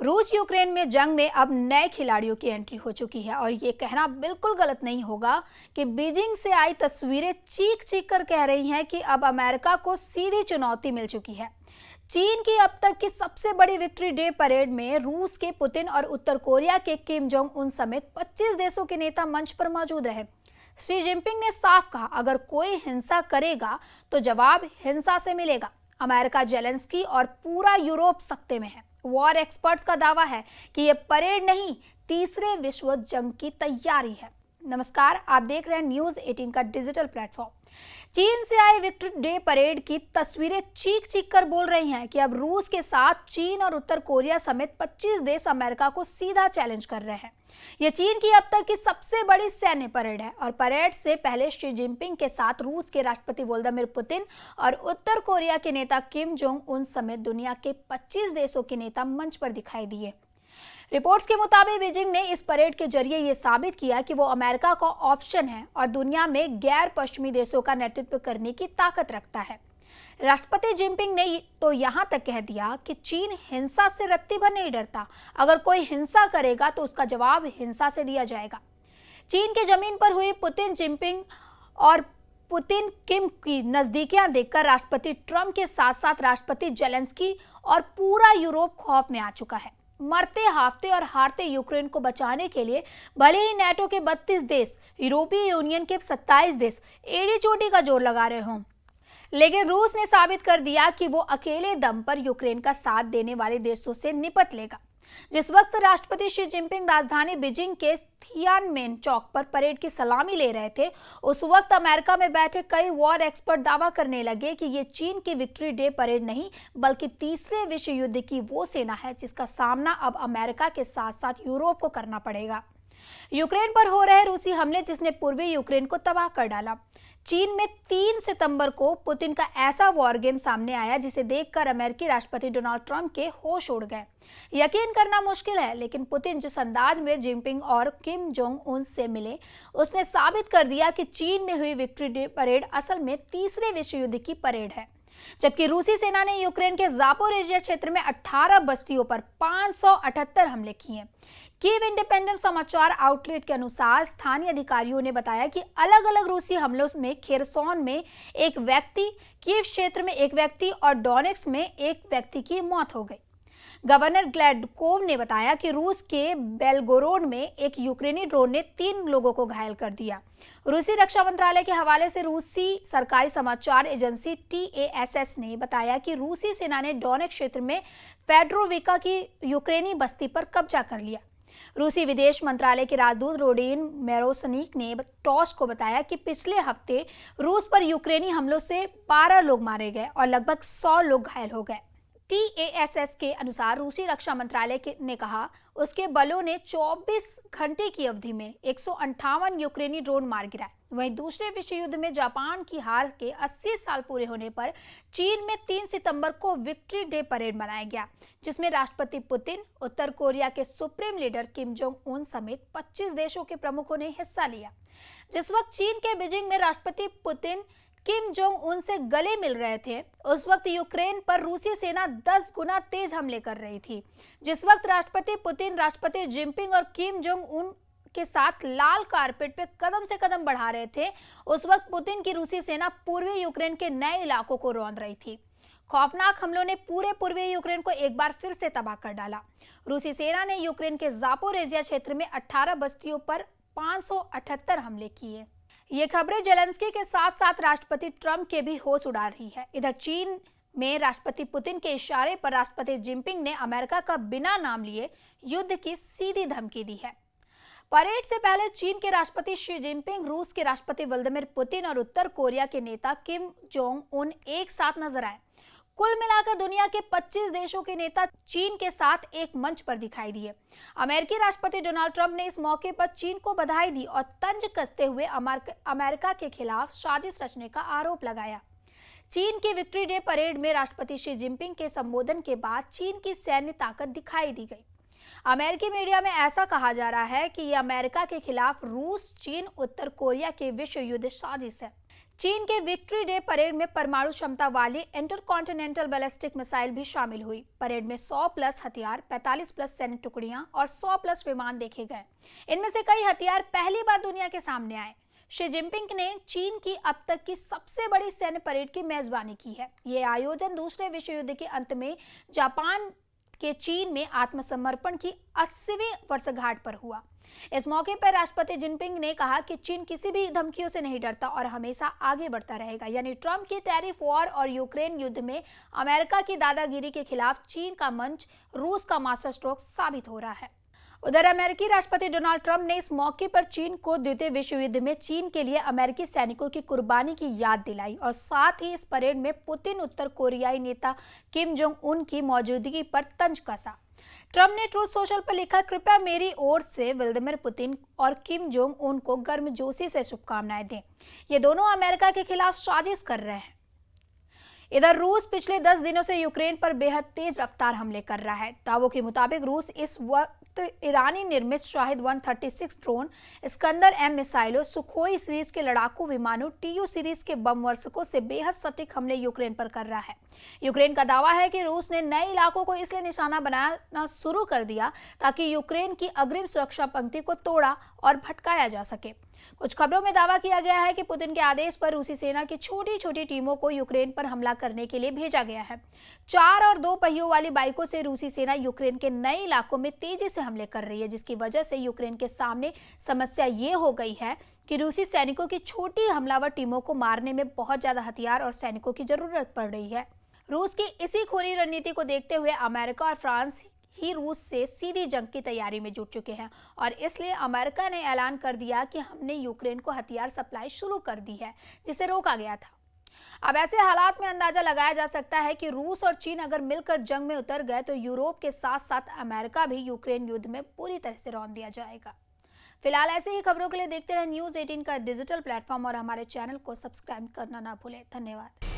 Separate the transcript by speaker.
Speaker 1: रूस यूक्रेन में जंग में अब नए खिलाड़ियों की एंट्री हो चुकी है और ये कहना बिल्कुल गलत नहीं होगा कि बीजिंग से आई तस्वीरें चीख चीख कर कह रही हैं कि अब अमेरिका को सीधी चुनौती मिल चुकी है। चीन की अब तक की सबसे बड़ी विक्ट्री डे परेड में रूस के पुतिन और उत्तर कोरिया के किम जोंग उन समेत 25 देशों के नेता मंच पर मौजूद रहे। शी जिनपिंग ने साफ कहा, अगर कोई हिंसा करेगा तो जवाब हिंसा से मिलेगा। अमेरिका, जेलेंस्की और पूरा यूरोप सख्ते में है। वॉर एक्सपर्ट्स का दावा है कि ये परेड नहीं, तीसरे विश्व जंग की तैयारी है। नमस्कार, आप देख रहे हैं न्यूज 18 का डिजिटल प्लेटफॉर्म। चीन से आए विक्ट्री डे परेड की तस्वीरें चीख चीख कर बोल रही हैं कि अब रूस के साथ चीन और उत्तर कोरिया समेत 25 देश अमेरिका को सीधा चैलेंज कर रहे हैं। यह चीन की अब तक की सबसे बड़ी सैन्य परेड है और परेड से पहले शी जिनपिंग के साथ रूस के राष्ट्रपति व्लादिमीर पुतिन और उत्तर कोरिया के नेता किम जोंग उन समेत दुनिया के 25 देशों के नेता मंच पर दिखाई दिए। रिपोर्ट्स के मुताबिक बीजिंग ने इस परेड के जरिए ये साबित किया कि वो अमेरिका का ऑप्शन है और दुनिया में गैर पश्चिमी देशों का नेतृत्व करने की ताकत रखता है। राष्ट्रपति जिनपिंग ने तो यहां तक कह दिया कि चीन हिंसा से रत्ती भर नहीं डरता, अगर कोई हिंसा करेगा तो उसका जवाब हिंसा से दिया जाएगा। चीन के जमीन पर हुई पुतिन जिनपिंग और पुतिन किम की नजदीकियां देखकर राष्ट्रपति ट्रंप के साथ साथ राष्ट्रपति जेलेंस्की और पूरा यूरोप खौफ में आ चुका है। मरते हाफते और हारते यूक्रेन को बचाने के लिए भले ही नेटो के 32 देश, यूरोपीय यूनियन के 27 देश एड़ी चोटी का जोर लगा रहे हों, लेकिन रूस ने साबित कर दिया कि वो अकेले दम पर यूक्रेन का साथ देने वाले देशों से निपट लेगा। जिस वक्त राष्ट्रपति शी जिनपिंग राजधानी बीजिंग के थियानमेन चौक पर परेड की सलामी ले रहे थे, उस वक्त अमेरिका में बैठे कई वॉर एक्सपर्ट दावा करने लगे कि ये चीन की विक्ट्री डे परेड नहीं बल्कि तीसरे विश्व युद्ध की वो सेना है जिसका सामना अब अमेरिका के साथ साथ यूरोप को करना पड़ेगा। यूक्रेन पर हो रहे रूसी हमले जिसने पूर्वी यूक्रेन को तबाह कर डाला। चीन में 3 सितंबर को पुतिन का ऐसा वॉर गेम सामने आया जिसे देखकर अमेरिकी राष्ट्रपति डोनाल्ड ट्रंप के होश उड़ गए। यकीन करना मुश्किल है, लेकिन पुतिन जिस अंदाज में जिनपिंग और किम जोंग उन से मिले, उसने साबित कर दिया कि चीन में हुई विक्ट्री डे परेड असल में तीसरे विश्व युद्ध की परेड है। जबकि रूसी सेना ने यूक्रेन के जापोरिजिया क्षेत्र में 18 बस्तियों पर 578 हमले किए। कीव इंडिपेंडेंट समाचार आउटलेट के अनुसार स्थानीय अधिकारियों ने बताया कि अलग अलग रूसी हमलों में खेरसोन में एक व्यक्ति, कीव क्षेत्र में एक व्यक्ति और डोनेट्स्क में एक व्यक्ति की मौत हो गई। गवर्नर ग्लैडकोव ने बताया कि रूस के बेलगोरोड में एक यूक्रेनी ड्रोन ने 3 लोगों को घायल कर दिया। रूसी रक्षा मंत्रालय के हवाले से रूसी सरकारी समाचार एजेंसी TASS ने बताया कि रूसी सेना ने डोनेट्स्क क्षेत्र में फेडरोविका की यूक्रेनी बस्ती पर कब्जा कर लिया। रूसी विदेश मंत्रालय के राजदूत रोडिन मेरोसनिक ने टॉस को बताया कि पिछले हफ्ते रूस पर यूक्रेनी हमलों से 12 लोग मारे गए और लगभग 100 लोग घायल हो गए। TASS के अनुसार रूसी रक्षा मंत्रालय ने कहा उसके बलों ने 24 घंटे की अवधि में 158 यूक्रेनी ड्रोन मार गिराए। वहीं दूसरे विश्व युद्ध में जापान की हार के 80 साल पूरे होने पर चीन में 3 सितंबर को विक्ट्री डे परेड मनाया गया, जिसमें राष्ट्रपति पुतिन, उत्तर कोरिया के supreme leader Kim Jong Un समेत 25 देशों के प्रमुखों ने हिस्सा लिया। जिस वक्त चीन के बीजिंग में राष्ट्रपति पुतिन किम जोंग उन से गले मिल रहे थे, उस वक्त यूक्रेन पर रूसी सेना 10 गुना तेज हमले कर रही थी। जिस वक्त राष्ट्रपति पुतिन, राष्ट्रपति जिनपिंग और किम जोंग उन के साथ लाल कारपेट पे कदम से कदम बढ़ा रहे थे, उस वक्त पुतिन की रूसी सेना पूर्वी यूक्रेन के नए इलाकों को रौंद रही थी। खौफनाक हमलों ने पूरे पूर्वी यूक्रेन को एक बार फिर से तबाह कर डाला। रूसी सेना ने यूक्रेन के जापोरिजिया क्षेत्र में 18 बस्तियों पर 578 हमले किए। ये खबरें जेलेंस्की के साथ साथ राष्ट्रपति ट्रंप के भी होश उड़ा रही है। इधर चीन में राष्ट्रपति पुतिन के इशारे पर राष्ट्रपति जिनपिंग ने अमेरिका का बिना नाम लिए युद्ध की सीधी धमकी दी है। परेड से पहले चीन के राष्ट्रपति शी जिनपिंग, रूस के राष्ट्रपति व्लादिमीर पुतिन और उत्तर कोरिया के नेता किम जोंग उन एक साथ नजर आए। कुल मिलाकर दुनिया के 25 देशों के नेता चीन के साथ एक मंच पर दिखाई दिए। अमेरिकी राष्ट्रपति डोनाल्ड ट्रंप ने इस मौके पर चीन को बधाई दी और तंज कसते हुए अमेरिका के खिलाफ साजिश रचने का आरोप लगाया। चीन की विक्ट्री डे परेड में राष्ट्रपति शी जिनपिंग के संबोधन के बाद चीन की सैन्य ताकत दिखाई दी गई। अमेरिकी मीडिया में ऐसा कहा जा रहा है कि यह अमेरिका के खिलाफ रूस, चीन, उत्तर कोरिया के विश्व युद्ध साजिश है। चीन के विक्ट्री डे परेड में परमाणु क्षमता वाली इंटरकॉन्टिनेंटल बैलिस्टिक मिसाइल भी शामिल हुई। परेड में 100 प्लस हथियार, 45 प्लस सैन्य टुकड़ियां और 100 प्लस विमान देखे गए। इनमें से कई हथियार पहली बार दुनिया के सामने आए। शी जिनपिंग ने चीन की अब तक की सबसे बड़ी सैन्य परेड की मेजबानी की है। ये आयोजन दूसरे विश्व युद्ध के अंत में जापान के चीन में आत्मसमर्पण की 80वीं वर्षगांठ पर हुआ। इस मौके पर राष्ट्रपति जिनपिंग ने कहा कि चीन किसी भी धमकियों से नहीं डरता और हमेशा आगे बढ़ता रहेगा। यानी ट्रंप की टैरिफ वॉर और यूक्रेन युद्ध में अमेरिका की दादागिरी के खिलाफ चीन का मंच रूस का मास्टर स्ट्रोक साबित हो रहा है। उधर अमेरिकी राष्ट्रपति डोनाल्ड ट्रंप ने इस मौके पर चीन को द्वितीय विश्व युद्ध में चीन के लिए अमेरिकी सैनिकों की कुर्बानी की याद दिलाई और साथ ही इस परेड में पुतिन उत्तर कोरियाई नेता किम जोंग उन की मौजूदगी पर तंज कसा। ट्रंप ने ट्रूथ सोशल पर लिखा, कृपया मेरी ओर से व्लादिमीर पुतिन और किम जोंग उन को गर्मजोशी से शुभकामनाएं दें। ये दोनों अमेरिका के खिलाफ साजिश कर रहे हैं। इधर रूस पिछले 10 दिनों से यूक्रेन पर बेहद तेज रफ्तार हमले कर रहा है। दावों के मुताबिक रूस इस वक्त ईरानी निर्मित शाहिद 136 ड्रोन, इस्कंदर एम मिसाइलों, सुखोई सीरीज के लड़ाकू विमानों, टीयू सीरीज के बम वर्षकों से बेहद सटीक हमले यूक्रेन पर कर रहा है। यूक्रेन का दावा है कि रूस ने नए इलाकों को इसलिए निशाना बनाना शुरू कर दिया ताकि यूक्रेन की अग्रिम सुरक्षा पंक्ति को तोड़ा और भटकाया जा सके। कुछ खबरों में दावा किया गया है कि पुतिन के आदेश पर रूसी सेना की छोटी छोटी टीमों को यूक्रेन पर हमला करने के लिए भेजा गया है। 4 और 2 पहियों वाली बाइकों से रूसी सेना यूक्रेन के नए इलाकों में तेजी से हमले कर रही है, जिसकी वजह से यूक्रेन के सामने समस्या ये हो गई है कि रूसी सैनिकों की छोटी हमलावर टीमों को मारने में बहुत ज्यादा हथियार और सैनिकों की जरूरत पड़ रही है। रूस की इसी खूनी रणनीति को देखते हुए अमेरिका और फ्रांस ही रूस से सीधी जंग की तैयारी में जुट चुके हैं और इसलिए अमेरिका ने ऐलान कर दिया कि हमने यूक्रेन को हथियार सप्लाई शुरू कर दी है, जिसे रोका गया था। अब ऐसे हालात में अंदाजा लगाया जा सकता है कि रूस और चीन अगर मिलकर जंग में उतर गए तो यूरोप के साथ साथ अमेरिका भी यूक्रेन युद्ध में पूरी तरह से रौंद दिया जाएगा। फिलहाल ऐसे ही खबरों के लिए देखते रहे न्यूज़ 18 का डिजिटल प्लेटफॉर्म और हमारे चैनल को सब्सक्राइब करना ना भूलें। धन्यवाद।